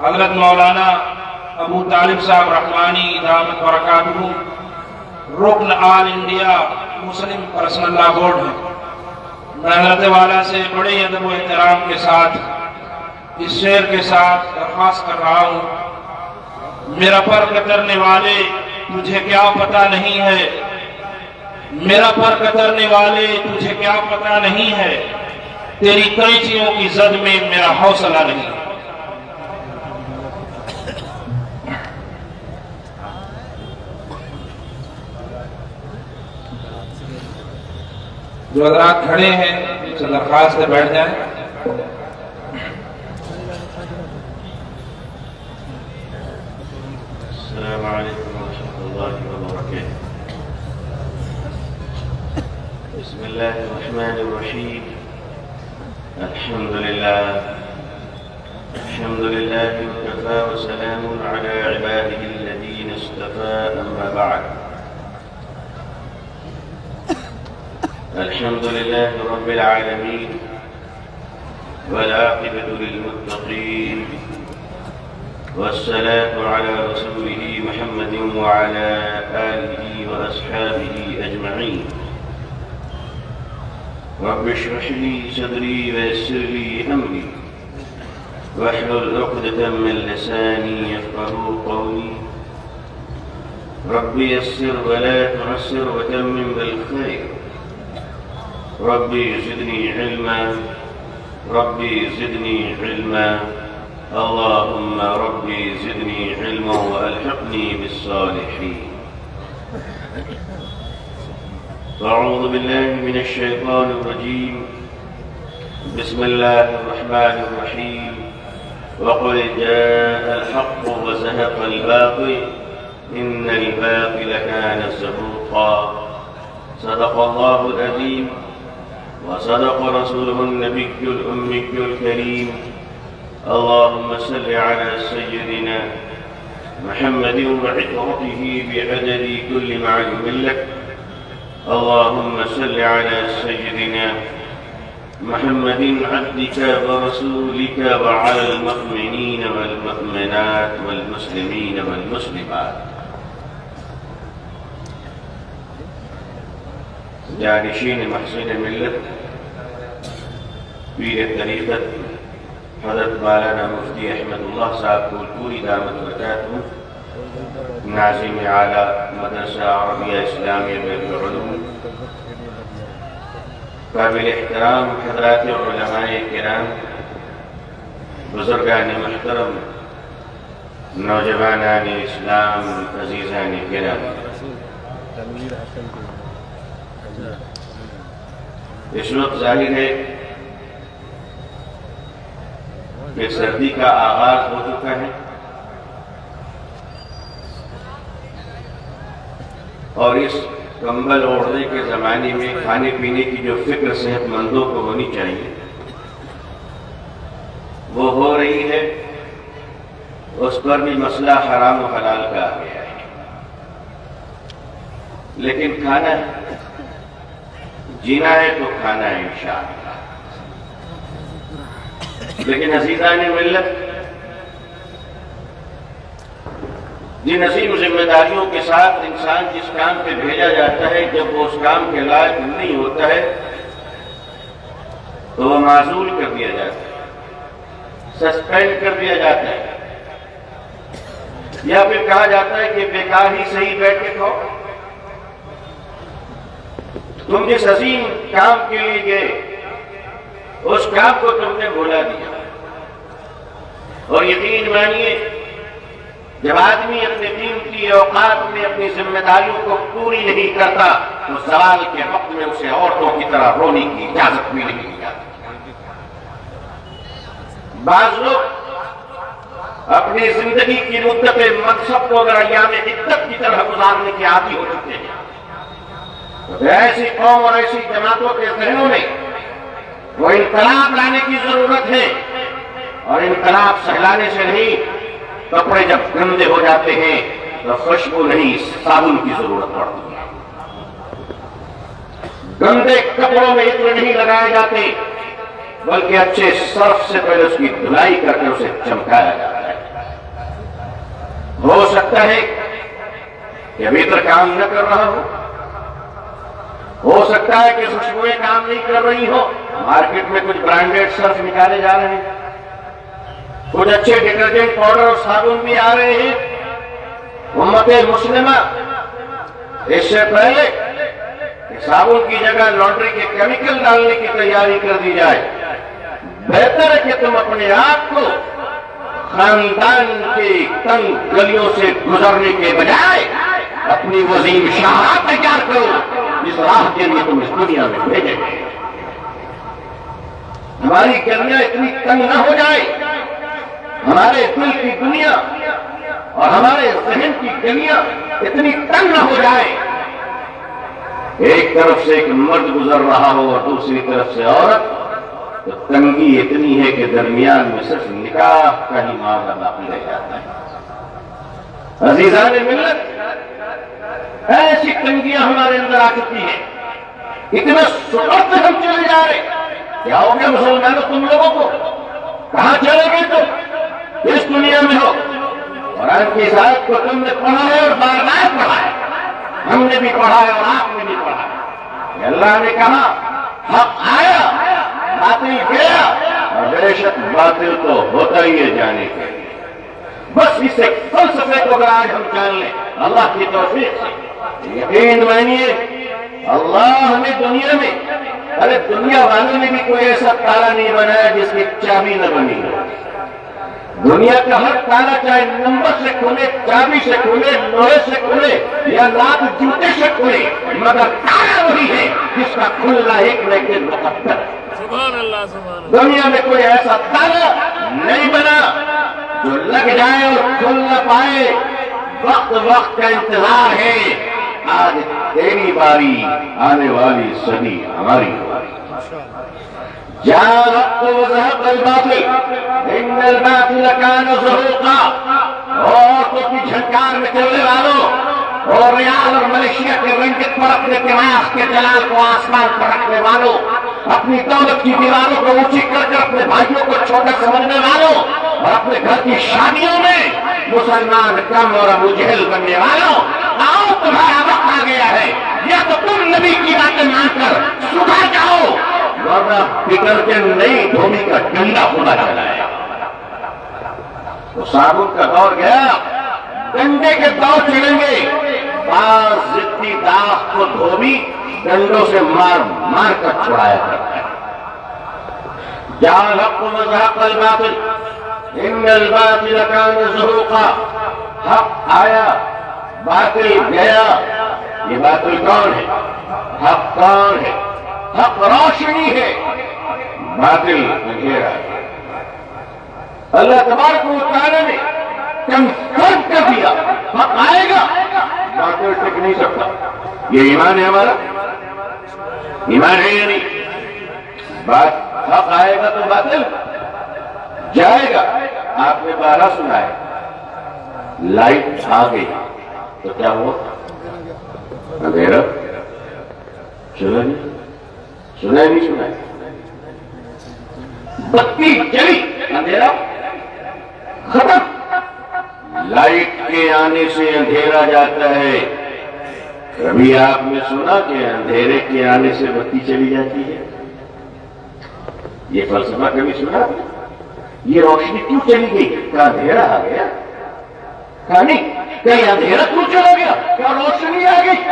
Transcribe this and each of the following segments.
حضرت مولانا ابو طالب صاحب رحمانی دامت برکاتہ رکن آل انڈیا مسلم پرسنل لا بورڈ ہے۔ میں حضرت والا سے بڑے ادب و احترام کے ساتھ اس شعر کے ساتھ درخواست کر رہا ہوں، میرا پر کترنے والے تجھے کیا پتہ نہیں ہے، میرا پر کترنے والے تجھے کیا پتہ نہیں ہے، تیری قینچیوں کی زد میں میرا حوصلہ نہیں۔ جو حضرات کھڑے ہیں سے درخواست سے بیٹھ جائیں۔ السلام علیکم ورحمۃ اللہ وبرکاتہ۔ بسم اللہ الرحمن الرحیم۔ الحمد للہ وکفى وسلام علی عباده الذین اصطفى، اما بعد۔ الحمد لله رب العالمين والعاقبة للمتقين، والصلاة على رسوله محمد وعلى آله وأصحابه أجمعين۔ رب اشرح لي صدري ويسر لي أمري واحلل عقدة من لساني يفقهوا قولي، رب يسر ولا تعسر وتمم بالخير، ربي زدني علما، ربي زدني علما، اللهم ربي زدني علما وألحقني بالصالحين۔ أعوذ بالله من الشيطان الرجيم، بسم الله الرحمن الرحيم، وقل جاء الحق وزهق الباطل إن الباطل كان زهوقا۔ صدق الله العظيم وصدق رسوله النبي الأمي الكريم۔ اللهم صل على سيدنا محمد وعطرته بعدد كل معلوم لك، اللهم صل على سيدنا محمد عبدك ورسولك وعلى المؤمنين والمؤمنات والمسلمين والمسلمات۔ جانشین محسن ملت پیر طریقت حضرت مولانا مفتی احمد اللہ صاحب کو پوری دعوت برکاتہ، ناظم اعلیٰ مدرسہ عربیہ اسلامیہ بالعلوم، قابل احترام حضرات علماء کرام، بزرگان محترم، نوجوانان اسلام، عزیزان کرام، اس وقت ظاہر ہے کہ سردی کا آغاز ہو چکا ہے، اور اس کمبل اوڑھنے کے زمانے میں کھانے پینے کی جو فکر صحت مندوں کو ہونی چاہیے وہ ہو رہی ہے، اس پر بھی مسئلہ حرام و حلال کا آ گیا ہے۔ لیکن کھانا جینا ہے تو کھانا ہے انشاءاللہ۔ لیکن عزیزان ملت، جن عظیم ذمہ داریوں کے ساتھ انسان جس کام پہ بھیجا جاتا ہے، جب وہ اس کام کے لائق نہیں ہوتا ہے تو وہ معزول کر دیا جاتا ہے، سسپینڈ کر دیا جاتا ہے، یا پھر کہا جاتا ہے کہ بیکار ہی صحیح بیٹھ کے کھاؤ۔ تم جس عظیم کام کے لیے گئے اس کام کو تم نے بھولا دیا، اور یقین مانیے جب آدمی اپنے قیمتی اوقات میں اپنی ذمہ داریوں کو پوری نہیں کرتا تو زوال کے وقت میں اسے عورتوں کی طرح رونے کی اجازت بھی نہیں دی جاتی۔ بعض لوگ اپنی زندگی کی مدت منصب کو ایام عدت کی طرح گزارنے کے عادی ہو چکے ہیں۔ ایسی قوم اور ایسی جماعتوں کے ذہنوں میں وہ انقلاب لانے کی ضرورت ہے، اور انقلاب سہلانے سے نہیں، کپڑے جب گندے ہو جاتے ہیں تو خوشبو نہیں صابن کی ضرورت پڑتی ہے۔ گندے کپڑوں میں عطر نہیں لگائے جاتے بلکہ اچھے صرف سے پہلے اس کی دھلائی کر کے اسے چمکایا جاتا ہے۔ ہو سکتا ہے کہ ابھی تک کام نہ کر رہا ہو سکتا ہے کہ خوشبوئیں کام نہیں کر رہی ہو، مارکیٹ میں کچھ برانڈیڈ سرف نکالے جا رہے ہیں، کچھ اچھے ڈٹرجنٹ پاؤڈر اور صابن بھی آ رہے ہیں۔ امت مسلمہ اس سے پہلے کہ صابن کی جگہ لانڈری کے کیمیکل ڈالنے کی تیاری کر دی جائے، بہتر ہے کہ تم اپنے آپ کو خاندان کی تنگ گلیوں سے گزرنے کے بجائے اپنی وسیع شاہراہ تیار کرو جس راہ کے لیے تم اس دنیا میں بھیجے گئے۔ ہماری گلیاں اتنی تنگ نہ ہو جائے، ہمارے دل کی دنیا اور ہمارے ذہن کی گلیاں اتنی تنگ نہ ہو جائے، ایک طرف سے ایک مرد گزر رہا ہو اور دوسری طرف سے عورت، تو تنگی اتنی ہے کہ درمیان میں صرف نکاح کا ہی معاملہ باقی رہ جاتا ہے۔ عزیزان ملت، ایسی تنگیاں ہمارے اندر آ چکی ہیں، اتنا سکڑ سے ہم چلے جا رہے۔ کیا ہو گیا مسلمانوں تم لوگوں کو؟ کہاں چلے گئے تم؟ اس دنیا میں ہو، قرآن کی آیت کو تم نے پڑھا ہے اور بار بار پڑھا ہے، ہم نے بھی پڑھا ہے اور آپ نے بھی پڑھا ہے کہ اللہ نے کہا حق آیا باطل گیا، اور بے شک باطل تو ہوتا ہی ہے جانے کے لیے۔ بس اس ایک فلسفے کو اگر آج ہم جان لیں اللہ کی توفیق سے، یقین مانیے اللہ ہمیں دنیا میں، ارے دنیا والوں نے بھی کوئی ایسا تالا نہیں بنایا جس کی چابی نہ بنی ہو۔ دنیا کا ہر تالا چاہے نمبر سے کھلے، چابی سے کھلے، لوہے سے کھلے یا لاکھ جوتے سے کھلے، مگر تالا وہی ہے جس کا کھلنا ایک لیکن مقدر ہے۔ سبحان اللہ سبحان اللہ۔ دنیا میں کوئی ایسا تالا نہیں بنا جو لگ جائے اور کھل نہ پائے۔ وقت کا انتظار ہے، آج تیری باری، آنے والی صدی ہماری باری۔ جاء الحق وزهق الباطل ان الباطل كان زهوقا۔ عورتوں کی جھنکار میں چلنے والوں اور ریال اور ملیشیا کے رنگت پر اپنے دماغ کے جلال کو آسمان پر رکھنے والوں، اپنی دولت کی دیواروں کو اونچی کر کر اپنے بھائیوں کو چھوٹا سمجھنے والوں، اور اپنے گھر کی شادیوں میں مسلمان کم اور ابو جہل بننے والوں، آؤ تمہارا وقت آ گیا ہے، یا تو تم نبی کی باتیں مان کر سدھر جاؤ، ورنہ بگڑ کے نئی دھوبی کا ڈنڈا خدا چلایا۔ تو صابن کا دور گیا، ڈنڈے کے دور چلیں گے۔ بعض ضدی داغ کو دھوبی ڈنڈوں سے مار مار کر چھڑایا کرتا ہے۔ جاء الحق وزهق الباطل ان الباطل كان زهوقا۔ حق آیا، باطل گیا۔ یہ باطل کون ہے؟ حق کون ہے؟ حق روشنی ہے، باطل اندھیرا ہے۔ اللہ تبارک و تعالی نے کنفرم کر دیا حق آئے گا، باطل ٹک نہیں سکتا۔ یہ ایمان ہے ہمارا، ایمان ہے یا نہیں؟ بات حق آئے گا تو باطل جائے گا۔ آپ نے 12 سنا ہے، لائٹ آ گئی تو کیا ہوا؟ اندھیرا چلا نہیں، سنا نہیں سنا ہے؟ بتی چلی، اندھیرا ختم۔ لائٹ کے آنے سے اندھیرا جاتا ہے۔ کبھی آپ نے سنا کہ اندھیرے کے آنے سے بتی چلی جاتی ہے؟ یہ فلسفہ کبھی سنا؟ یہ روشنی کیوں چلی گئی؟ کیا اندھیرا آ گیا؟ کہا نہیں، کہیں اندھیرا کیوں چلا گیا؟ کیا روشنی آ گئی؟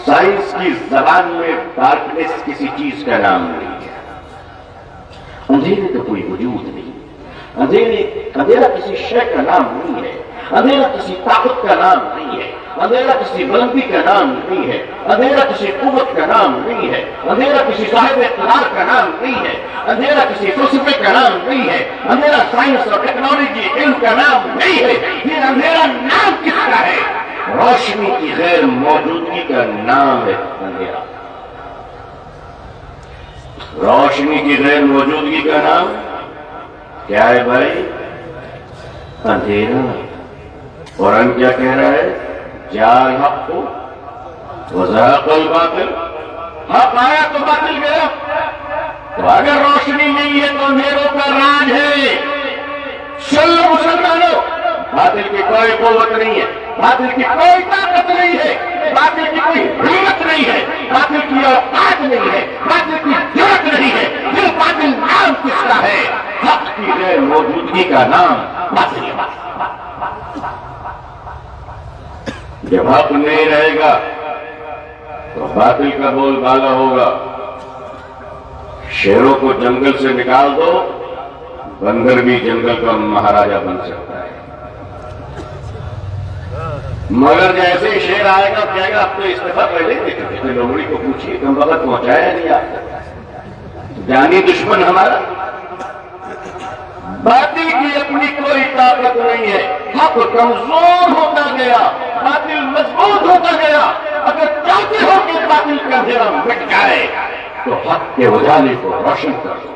سائنس کی زبان میں ڈارکنیس کسی چیز کا نام نہیں ہے۔ اندھیرے کا کوئی وجود نہیں، اندھیرا کسی شے کا نام نہیں ہے، اندھیرا کسی طاقت کا نام نہیں ہے، اندھیرا کسی بلندی کا نام نہیں ہے، اندھیرا کسی قوت کا نام نہیں ہے، اندھیرا کسی صاحب اقتدار کا نام نہیں ہے، اندھیرا کسی فلسفے کا نام نہیں ہے، اندھیرا سائنس اور ٹیکنالوجی علم کا نام نہیں ہے۔ یہ اندھیرا نام کس کا ہے؟ روشنی کی غیر موجودگی کا نام ہے اندھیرا۔ روشنی کی غیر موجودگی کا نام کیا ہے بھائی؟ اندھیرا۔ قرآن کیا کہہ رہا ہے؟ جاء الحق وزهق الباطل۔ حق آیا تو باطل گیا۔ تو اگر روشنی نہیں ہے تو اندھیروں کا راج ہے۔ چلو مسلمانوں، باطل کی کوئی قوت نہیں ہے، باطل کی کوئی طاقت نہیں ہے، باطل کی کوئی ہمت نہیں ہے، باطل کی اوقات نہیں ہے، باطل کی ضرورت نہیں ہے۔ یہ باطل نام کس کا ہے؟ حق کی غیر موجودگی کا نام باطل ہے۔ جب حق نہیں رہے گا تو باطل کا بول بالا ہوگا۔ شیروں کو جنگل سے نکال دو، بندر بھی جنگل کا مہاراجا بن سکتا ہے، مگر جیسے ہی شیر آئے گا کہے گا اب تو استعفیٰ پہلے دیکھتے لومڑی کو پوچھیے کم وقت پہنچایا نہیں آپ تک، جانی دشمن ہمارا۔ باطل کی اپنی کوئی طاقت نہیں ہے، حق کمزور ہوتا گیا، باطل مضبوط ہوتا گیا۔ اگر چاہتے ہو کہ باطل کا اندھیرا مٹ جائے تو حق کے اجالے کو روشن کر دو۔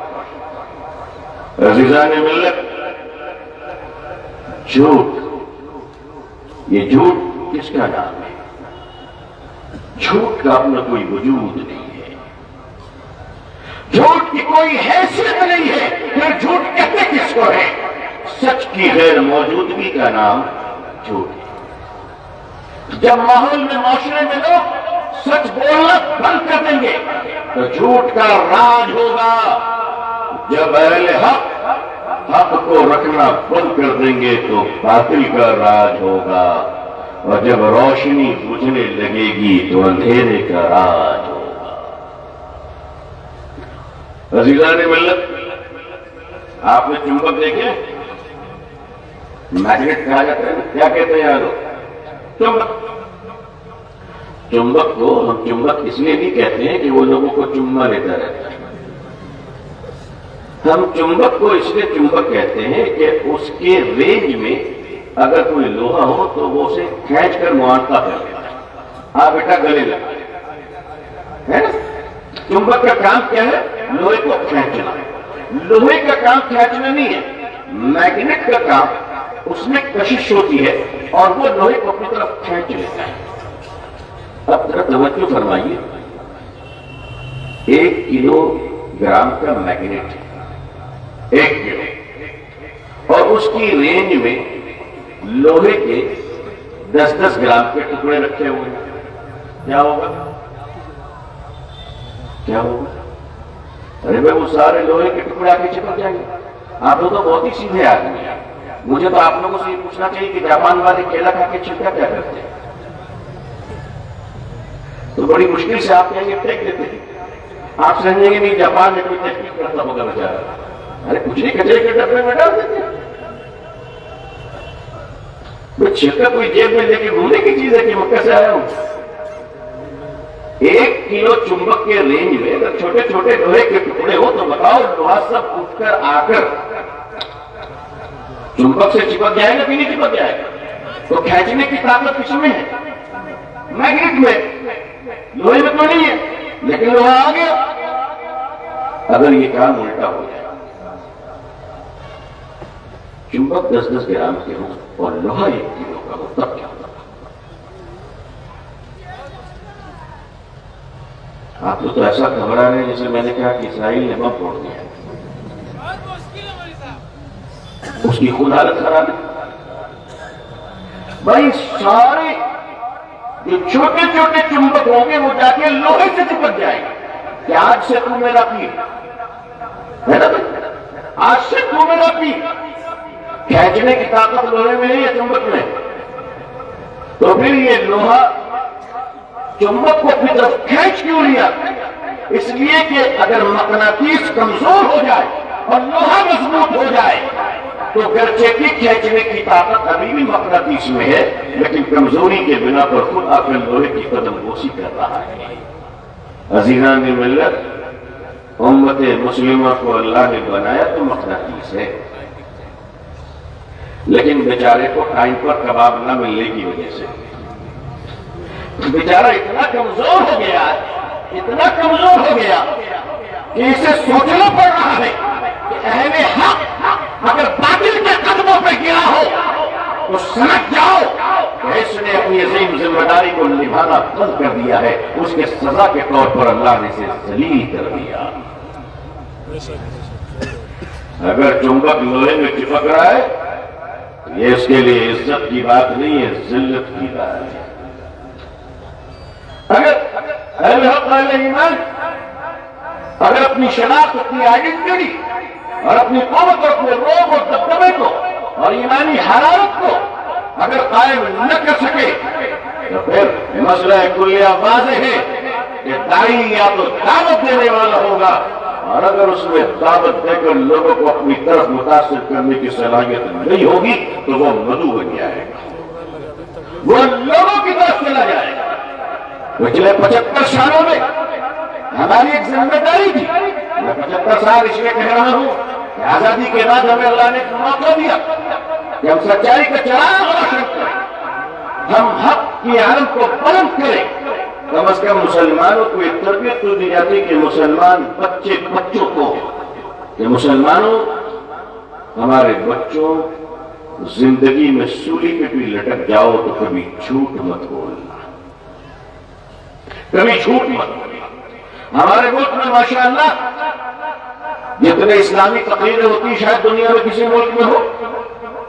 عزیزان ملت، جھوٹ، یہ جھوٹ کس کا نام ہے؟ جھوٹ کا اپنا کوئی وجود نہیں ہے، جھوٹ کی کوئی حیثیت نہیں ہے، پھر جھوٹ کہتے کس کو ہے؟ سچ کی غیر موجودگی کا نام جھوٹ ہے۔ جب ماحول میں معاشرے میں لوگ سچ بولنا بند کر دیں گے تو جھوٹ کا راج ہوگا۔ جب اہل حق حق کو رکھنا بند کر دیں گے تو باطل کا راج ہوگا، اور جب روشنی بجھنے لگے گی تو اندھیرے کا راج ہوگا۔ عزیزان ملت، آپ نے چمبک دیکھے؟ میگنیٹ کہا جاتا ہے، کیا کہتے ہیں یار؟ چمبک۔ چمبک کو ہم چمبک اس لیے نہیں کہتے ہیں کہ وہ لوگوں کو چما لیتا رہتا ہے، ہم چمبک کو اس لیے چمبک کہتے ہیں کہ اس کے رینج میں اگر کوئی لوہا ہو تو وہ اسے کھینچ کر معانقہ کر لیتا ہے، آپ بیٹا گلے لگا ہے نا۔ چمبک کا کام کیا ہے؟ لوہے کو کھینچنا۔ لوہے کا کام کھینچنا نہیں ہے، میگنیٹ کا کام اس میں کشش ہوتی ہے اور وہ لوہے کو اپنی طرف کھینچ لیتا ہے۔ اب ذرا توجہ فرمائیے، 1 کلو گرام کا میگنیٹ ہے، 1 کلو، اور اس کی رینج میں لوہے کے 10-10 گرام کے ٹکڑے رکھے ہوئے ہیں، کیا ہوگا؟ کیا ہوگا؟ ارے بھائی وہ سارے لوہے کے ٹکڑے آ کے چپک جائیں گے۔ آپ لوگ تو بہت ہی سیدھے آدمی ہیں، مجھے تو آپ لوگوں سے یہ پوچھنا چاہیے کہ جاپان والے کیلا کھا کے چھلکا کیا کرتے ہیں؟ تو بڑی مشکل سے آپ کہیں گے پھینک دیتے ہیں، آپ سمجھیں گے نہیں جاپان میں کوئی تحقیق کرتا ہوگا بیچارہ، ارے کچھ نہیں کچرے کے ڈبے میں ڈال دیتے ہیں۔ چھلکا کوئی جیب میں لے کے گھومنے کی چیز ہے کہ مکہ سے آیا ہوں؟ 1 کلو چمبک کے رینج میں اگر چھوٹے چھوٹے لوہے کے ٹکڑے ہو تو بتاؤ لوہا سب اٹھ کر آ کر چمبک سے چپک جائے گا کہ نہیں چپک جائے گا؟ تو کھینچنے کی طاقت کس میں ہے؟ میگنیٹ میں، لوہے میں تو نہیں ہے، لیکن لوہا آ گیا۔ اگر یہ کام الٹا ہو جائے، چمبک 10-10 گرام کے ہو اور لوہا 1 کلو کا ہو، تب کیا ہوگا؟ آپ تو ایسا گھبرا رہے ہیں جیسے میں نے کہا کہ اسرائیل نے بم پھوڑ دیا، اس کی خود حالت خراب ہے۔ بھائی سارے جو چھوٹے چھوٹے چمبک ہوں گے وہ جا کے لوہے سے چپک جائیں گے کہ آج سے تو میرا پیر ہے نا، آج سے تو میرا پیر۔ کھینچنے کی طاقت لوہے میں ہے یا چمبک میں؟ تو پھر یہ لوہا چمبک کو اپنی طرف کھینچ کیوں لیا؟ اس لیے کہ اگر مقناطیس کمزور ہو جائے اور لوہا مضبوط ہو جائے تو گرچہ کی کھینچنے کی طاقت ابھی بھی مقناطیس میں ہے، لیکن کمزوری کے بنا پر خود آ کر لوہے کی قدم بوسی کر رہا ہے۔ عزیزان ملت، امت مسلمہ کو اللہ نے بنایا تو مقناطیس ہے، لیکن بیچارے کو ٹائم پر کباب نہ ملنے کی وجہ سے بیچارہ اتنا کمزور ہو گیا، اتنا کمزور ہو گیا کہ اسے سوچنا پڑ رہا ہے کہ اہل حق اگر باطل کے قدموں پہ گرا ہو تو سمجھ جاؤ کہ اس نے اپنی عظیم ذمہ داری کو نبھانا بند کر دیا ہے، اس کے سزا کے طور پر اللہ نے اسے ذلیل کر دیا۔ اگر چمبک لوہے میں چپک رہا ہے یہ اس کے لیے عزت کی بات نہیں ہے، ذلت کی بات ہے۔ اگر اہل ایمان اگر اپنی شناخت، اپنی آئیڈینٹی اور اپنی قوت اور اپنے روب اور دبدبے کو اور ایمانی حرارت کو اگر قائم نہ کر سکے تو پھر مسئلہ کلیہ واضح ہے کہ داعی یا تو دعوت دینے والا ہوگا، اور اگر اس میں دعوت دے کر لوگوں کو اپنی طرف متاثر کرنے کی صلاحیت نہیں ہوگی تو وہ مدعو بن جائے گا، وہ لوگوں کی طرف چلا جائے گا۔ پچھلے 75 سالوں میں ہماری ایک ذمہ داری تھی، میں 75 سال اس لیے کہہ رہا ہوں کہ آزادی کے بعد ہمیں اللہ نے موقع دیا کہ ہم سچائی کا چراغ روشن کریں، ہم حق کی علم کو بلند کریں۔ کم از کم مسلمانوں کو ایک تربیت تو دی جاتی کہ مسلمان بچوں کو، کہ مسلمانوں ہمارے بچوں زندگی میں سولی پہ بھی لٹک جاؤ تو کبھی جھوٹ مت بولنا، کبھی جھوٹ مت بولنا۔ ہمارے ملک میں ماشاءاللہ جتنے اسلامی تقریریں ہوتی شاید دنیا میں کسی ملک میں ہو،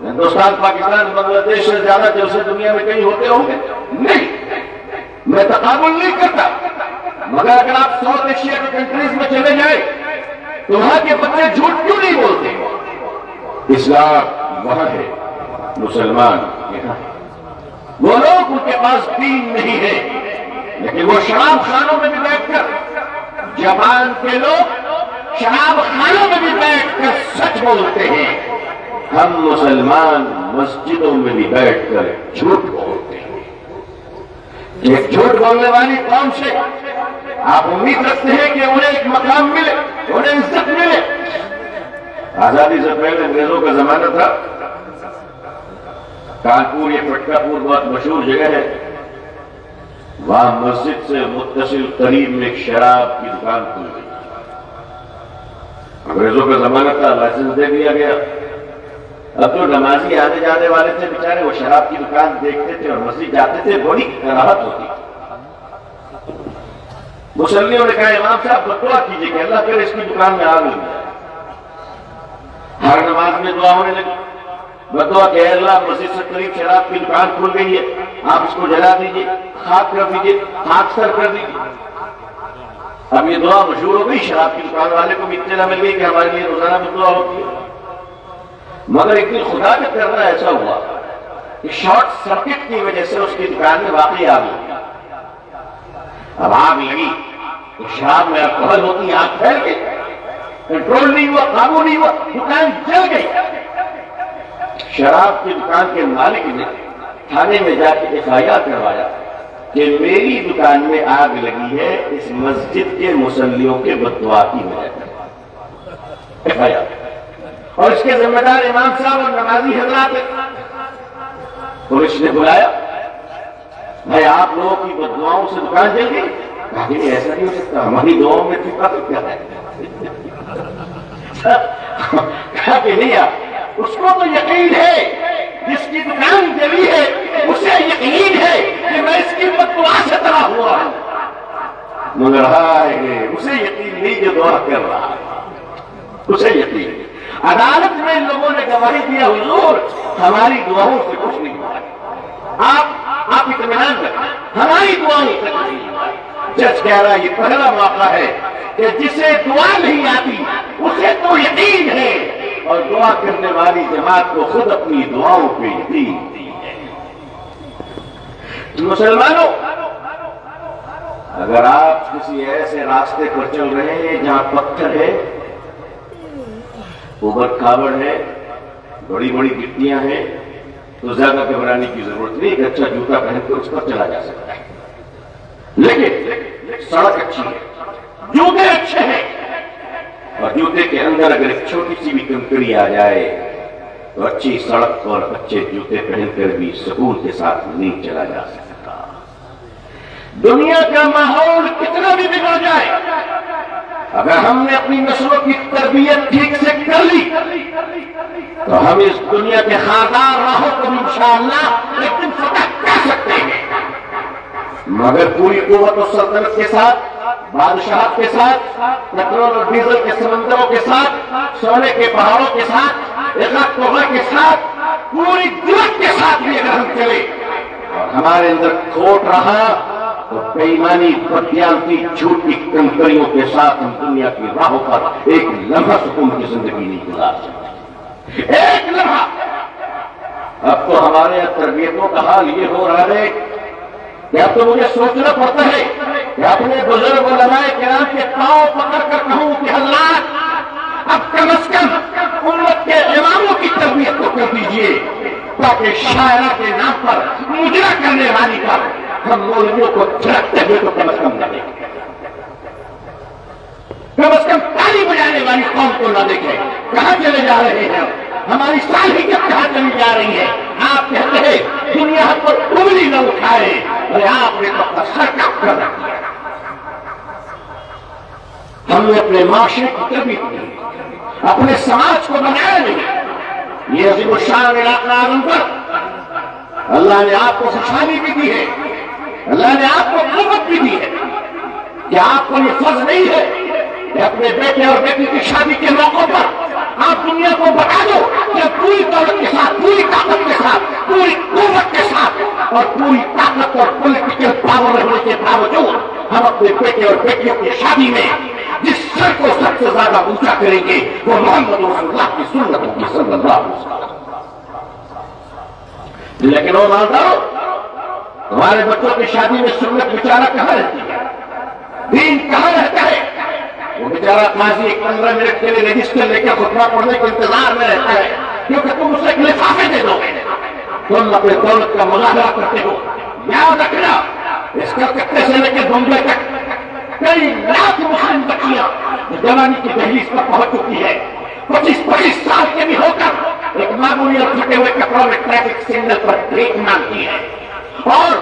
ہندوستان، پاکستان، بنگلہ دیش سے زیادہ جلسے دنیا میں کہیں ہوتے ہوں گے؟ نہیں، میں تقابل نہیں کرتا، مگر اگر آپ ساؤتھ ایشیا کے کنٹریز میں چلے جائیں تو وہاں کے بچے جھوٹ کیوں نہیں بولتے؟ اسلام وہاں ہے، مسلمان یہاں ہے۔ وہ لوگ ان کے پاس دین نہیں ہے، لیکن وہ شراب خانوں میں بھی بیٹھ کر، جاپان کے لوگ شراب خانوں میں بھی بیٹھ کر سچ بولتے ہیں، ہم مسلمان مسجدوں میں بھی بیٹھ کر جھوٹ بولتے ہیں۔ ایک جھوٹ بولنے والی قوم سے آپ امید رکھتے ہیں کہ انہیں ایک مقام ملے، انہیں عزت ملے۔ آزادی سے پہلے انگریزوں کا زمانہ تھا، کانپور یہ پٹکا پور بہت مشہور جگہ ہے، وہاں مسجد سے متصل قریب میں ایک شراب کی دکان کھل گئی۔ انگریزوں کا زمانہ تھا، لائسنس دے دیا گیا۔ اب جو نمازی آنے جانے والے تھے بیچارے وہ شراب کی دکان دیکھتے تھے اور مسجد جاتے تھے، بڑی راحت ہوتی۔ مسلمانوں نے کہا امام صاحب بدعا کیجیے کہ اللہ کرے اس کی دکان میں آگ لگ جائے۔ ہر نماز میں دعا ہونے لگی، بدعا کہ اللہ مسجد سے قریب شراب کی دکان کھل گئی ہے، آپ اس کو جلا دیجیے، خاک کر دیجیے، خاک سر کر دیجیے۔ اب یہ دعا مشہور ہو گئی، شراب کی دکان والے کو بھی اطلاع مل گئی کہ ہمارے لیے روزانہ بدعا ہوتی ہے۔ مگر ایک دن خدا کا کرنا ایسا ہوا کہ شارٹ سرکٹ کی وجہ سے اس کی دکان میں واقعی آگ لگی۔ اب آگ لگی تو شراب میں الکحل ہوتی، آگ پھیل گئی، کنٹرول نہیں ہوا، قابو نہیں ہوا، دکان جل گئی۔ شراب کی دکان کے مالک نے تھانے میں جا کے FIR کروایا کہ میری دکان میں آگ لگی ہے اس مسجد کے مصلیوں کے بددعا کی وجہ سے۔ FIR، اور اس کے ذمہ دار امام صاحب اور نمازی حضرات۔ پولیس نے بلایا، بھائی آپ لوگوں کی بددعاؤں سے دکان جل گئی؟ کہا کہ ایسا نہیں ہو سکتا، ہماری دعاؤں میں طاقت کیا ہے؟ کہا کہ نہیں، اس کو تو یقین ہے، جس کی دکان جلی ہے اسے یقین ہے کہ میں اس کی بددعا سے تباہ ہوا ہوں، مگر اسے یقین نہیں جو دعا کر رہا ہے، اسے یقین نہیں۔ عدالت میں ان لوگوں نے گواہی دیا، حضور ہماری دعاؤں سے کچھ نہیں ہوا، آپ اطمینان رکھیں، ہماری دعائیں تک نہیں ہوئی۔ جج کہہ رہا ہے یہ پہلا موقع ہے کہ جسے دعا نہیں آتی اسے تو یقین ہے، اور دعا کرنے والی جماعت کو خود اپنی دعاؤں پہ یقین دی ہے۔ مسلمانوں، اگر آپ کسی ایسے راستے پر چل رہے ہیں جہاں پتھر ہے، اوبر کھابڑ ہے، بڑی بڑی گٹیاں ہیں، تو زیادہ گھبرانے کی ضرورت نہیں، ایک اچھا جوتا پہن کے اس پر چلا جا سکتا ہے۔ لیکن سڑک اچھی ہے، جوتے اچھے ہیں، اور جوتے کے اندر اگر ایک چھوٹی سی بھی کنکری آ جائے تو اچھی سڑک اور اچھے جوتے پہن کر بھی سکون کے ساتھ نہیں چلا جا سکتا۔ دنیا کا ماحول کتنا بھی بگڑ جائے، اگر ہم نے اپنی نسلوں کی تربیت ٹھیک سے کر لی تو ہم اس دنیا کے خاردار راہوں کو انشاءاللہ ایک دن فتح کر سکتے ہیں، مگر پوری قوت و سلطنت کے ساتھ، بادشاہت کے ساتھ، پیٹرول اور ڈیزل کے سمندروں کے ساتھ، سونے کے پہاڑوں کے ساتھ، عزت توغہ کے ساتھ پوری جرأت کے ساتھ بھی اگر ہم چلے اور ہمارے اندر کھوٹ رہا تو بےایمانی بدیانتی جھوٹی کنکریوں کے ساتھ ہم دنیا کی راہوں پر ایک لمحہ سکون کی زندگی نہیں گزار سکتے. ایک لمحہ. اب تو ہمارے تربیتوں کا حال یہ ہو رہا ہے کہ اب تو مجھے سوچنا پڑتا ہے کہ اپنے بزرگ علماء کرام کے پاؤں پکڑ کر کہوں کہ اللہ اب کم از کم امت کے اماموں کی تربیت کو کر دیجیے تاکہ شاعرہ کے نام پر مجرا کرنے والی پر ہم مولویوں کو جھڑکتے ہوئے تو کم از کم نہ دیکھیں. کم از کم تالی بجانے والی قوم کو نہ دیکھیں. کہاں چلے جا رہے ہیں؟ ہماری صالحیت کہاں چلی جا رہی ہے؟ آپ کہتے ہیں دنیا پر انگلی نہ اٹھائے اور آپ نے تو اپنا سر کپ کر رکھا. ہم نے اپنے معاشرے کی تربیت کی, اپنے سماج کو بنایا نہیں. یہ عظیم الشان علاقہ اعظم پر اللہ نے آپ کو خوشحالی بھی دی ہے, اللہ نے آپ کو قوت بھی دی ہے. کہ آپ کو یہ فرض نہیں ہے کہ اپنے بیٹے اور بیٹی کی شادی کے موقع پر آپ دنیا کو بتا دو کہ پوری دولت کے ساتھ, پوری طاقت کے ساتھ, پوری قوت کے ساتھ اور پوری طاقت اور پولیٹیکل پاور ہونے کے باوجود ہم اپنے بیٹے اور بیٹیوں کی شادی میں جس سر کو سب سے زیادہ اونچا کریں گے وہ محمد رسول اللہ کی سنت ہوگی صلی اللہ علیہ وسلم. لیکن وہ مالداروں, ہمارے بچوں کی شادی میں سنت بیچارہ کہاں رہتی ہے؟ دین کہاں رہتا ہے؟ وہ بیچارہ قاضی 15 منٹ کے لیے رجسٹر لے کے خطبہ پڑھنے کے انتظار میں رہتا ہے کیونکہ تم اسے ایک لفافے دے دو گے. تم اپنے دولت کا مظاہرہ کرتے ہو. یاد رکھنا اس کلکتے سے لے کے بمبئی تک کئی لاکھ مسلم بچیاں جوانی کی دہلیز پر پہنچ چکی ہے. 25 سال کے بھی ہو کر ایک معمولی اور پھٹے ہوئے کپڑوں میں ٹریفک سگنل پر بریک مانگتی ہے اور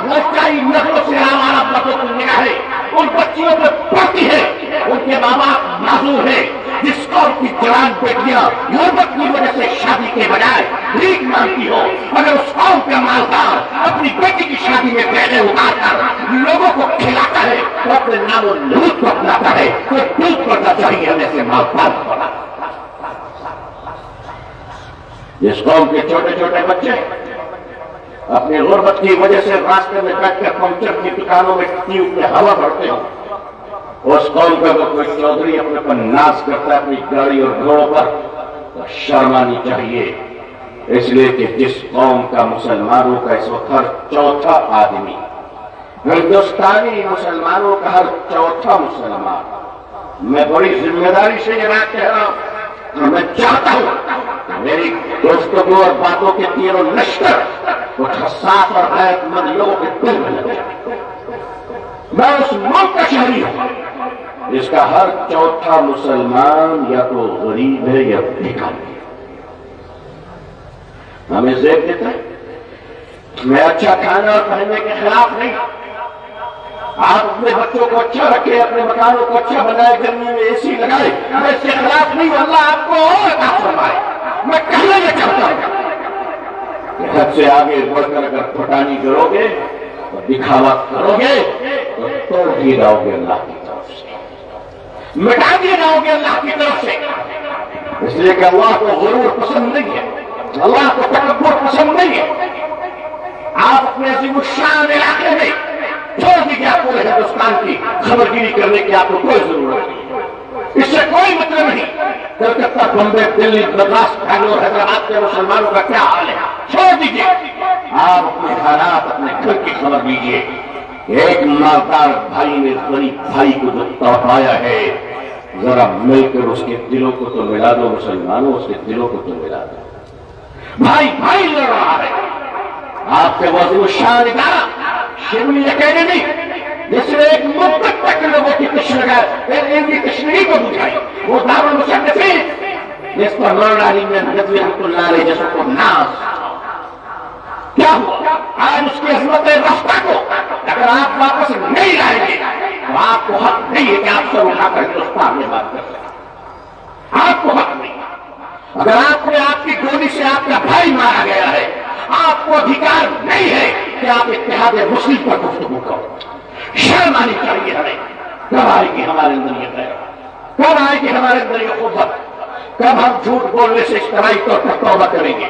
لچائی نسلوں سے ہمارا بچوں کو نگاہیں ان بچیوں پہ پڑتی ہے. ان کے ماں باپ معذور ہیں. جس قوم کی جوان بیٹیاں غربت کی وجہ سے شادی کے بجائے بھیک مانگتی ہو, اگر اس قوم کا مالدار اپنی بیٹی کی شادی میں بیٹے اتار کر لوگوں کو کھلاتا ہے تو اپنے نام و نمود کو اپناتا ہے تو دودھ کرنا چاہیے ہمیں سے مالدار ہونا. جس قوم کے چھوٹے چھوٹے بچے اپنی غربت کی وجہ سے راستے میں بیٹھ کر پنچر کی دکانوں میں ٹیوب میں ہوا بھرتے ہو, اس قوم کا کوئی چودھری اپنے پر ناز کرتا ہے اپنی گاڑی اور گھوڑوں پر تو شرم آنی چاہیے. اس لیے کہ جس قوم کا مسلمانوں کا اس وقت ہر چوتھا آدمی, ہندوستانی مسلمانوں کا ہر چوتھا مسلمان, میں بڑی ذمہ داری سے یہ بات کہہ رہا ہوں, میں چاہتا ہوں میری گفتگو اور باتوں کے تیر و لشکر کچھ حساس اور غیرت مند لوگوں کے دل میں لگے. میں اس ملک کا شہری ہوں اس کا ہر چوتھا مسلمان یا تو غریب ہے یا بھکاری ہے. ہمیں زیب دیتا ہے. میں اچھا کھانا اور پہننے کے خلاف نہیں. آپ اپنے بچوں کو اچھا رکھے, اپنے مکانوں کو اچھا بنائے, گرمی میں اے سی لگائے, میں اس کے خلاف نہیں. اللہ آپ کو اور عطا فرمائے. میں کہنا یہ چاہتا ہوں کہ حد سے آگے بڑھ کر اگر پھٹانی کرو گے اور دکھاوا کرو گے تو توڑ دیے جاؤ گے اللہ کی طرف سے, مٹا دیے جاؤ گے اللہ کی طرف سے. اس لیے کہ اللہ کو غرور پسند نہیں ہے, اللہ کو تکبر پسند نہیں ہے. آپ اپنے عظیم الشان علاقے میں چھوڑ دیجیے پورے ہندوستان کی خبر گیری کرنے کی آپ کو کوئی ضرورت نہیں. اس سے کوئی مطلب نہیں کلکتہ, بمبئی, دلی, مدراس, بنگلور, حیدرآباد کے مسلمانوں کا کیا حال ہے. چھوڑ دیجیے. آپ اپنے حالات, اپنے گھر کی خبر لیجیے. ایک مالدار بھائی نے غریب بھائی کو جو توڑایا ہے, ذرا مل کر اس کے دلوں کو تو ملا دو. مسلمانوں اس کے دلوں کو تو ملا دو. بھائی بھائی لڑ رہا ہے. آپ کے وزیر شان ادارہ شرمی اکیڈمی جس نے ایک مدت تک لوگوں کی کشمیری کو بجھائی, وہ دارالمصنفین جس پر مولانا علی ندوی رحمۃ اللہ علیہ جیسوں کو ناز. کیا ہوا؟ آج اس کی عظمت رفتہ کو اگر آپ واپس نہیں لائیں گے تو آپ کو حق نہیں ہے کہ آپ سے اٹھا کر ہندوستان میں بات کر سکیں. آپ کو حق نہیں. اگر آپ نے آپ کی گولی سے آپ کا بھائی مارا گیا ہے, آپ کو ادھیکار نہیں ہے کہ آپ اتحاد مسلم پر گفتگو کرو. شرم آنی چاہیے ہمیں. کب آئے گی ہمارے اندر یہ خیر؟ کب آئے گی ہمارے اندر یہ قوت؟ کب ہم جھوٹ بولنے سے اجتماعی طور پر توبہ کریں گے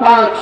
5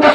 10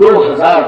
2000